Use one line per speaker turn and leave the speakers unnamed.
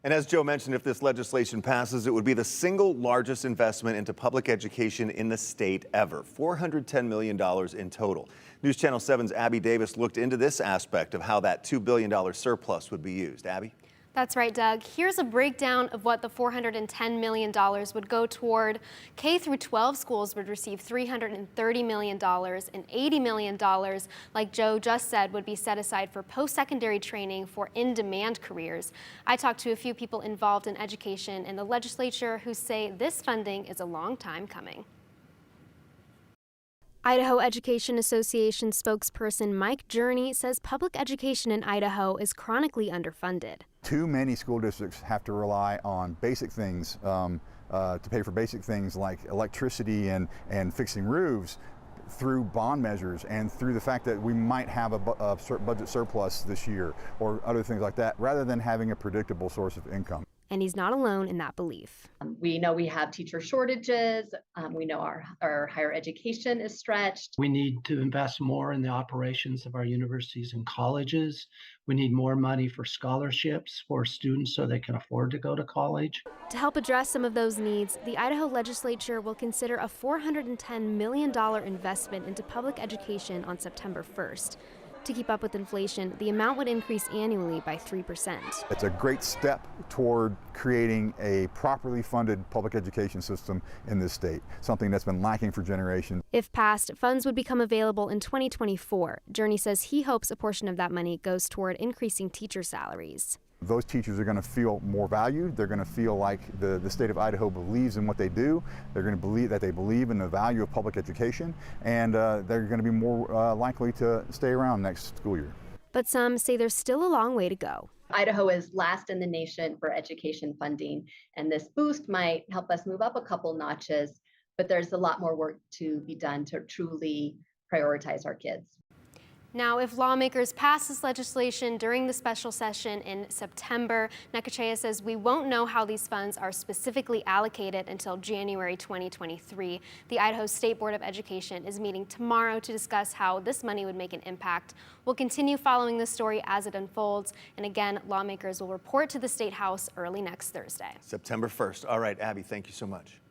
And as Joe mentioned, if this legislation passes, it would be the single largest investment into public education in the state ever, $410 million in total. News Channel 7's Abby Davis looked into this aspect of how that $2 billion surplus would be used. Abby?
That's right, Doug. Here's a breakdown of what the $410 million would go toward. K through 12 schools would receive $330 million, and $80 million, like Joe just said, would be set aside for post-secondary training for in-demand careers. I talked to a few people involved in education in the legislature who say this funding is a long time coming. Idaho Education Association spokesperson Mike Journey says public education in Idaho is chronically underfunded.
Too many school districts have to rely on basic things to pay for basic things like electricity and fixing roofs through bond measures and through the fact that we might have a budget surplus this year or other things like that, rather than having a predictable source of income.
And he's not alone in that belief.
We know we have teacher shortages. We know our higher education is stretched.
We need to invest more in the operations of our universities and colleges. We need more money for scholarships for students so they can afford to go to college.
To help address some of those needs, the Idaho Legislature will consider a $410 million investment into public education on September 1st. To keep up with inflation, the amount would increase annually by 3%.
It's a great step toward creating a properly funded public education system in this state, something that's been lacking for generations.
If passed, funds would become available in 2024. Journey says he hopes a portion of that money goes toward increasing teacher salaries.
Those teachers are going to feel more valued. They're going to feel like the state of Idaho believes in what they do. They're going to believe that they believe in the value of public education, and they're going to be more likely to stay around next school year.
But some say there's still a long way to go.
Idaho is last in the nation for education funding, and this boost might help us move up a couple notches, but there's a lot more work to be done to truly prioritize our kids.
Now, if lawmakers pass this legislation during the special session in September, Necochea says we won't know how these funds are specifically allocated until January 2023. The Idaho State Board of Education is meeting tomorrow to discuss how this money would make an impact. We'll continue following this story as it unfolds. And again, lawmakers will report to the State House early next Thursday.
September 1st. All right, Abby, thank you so much.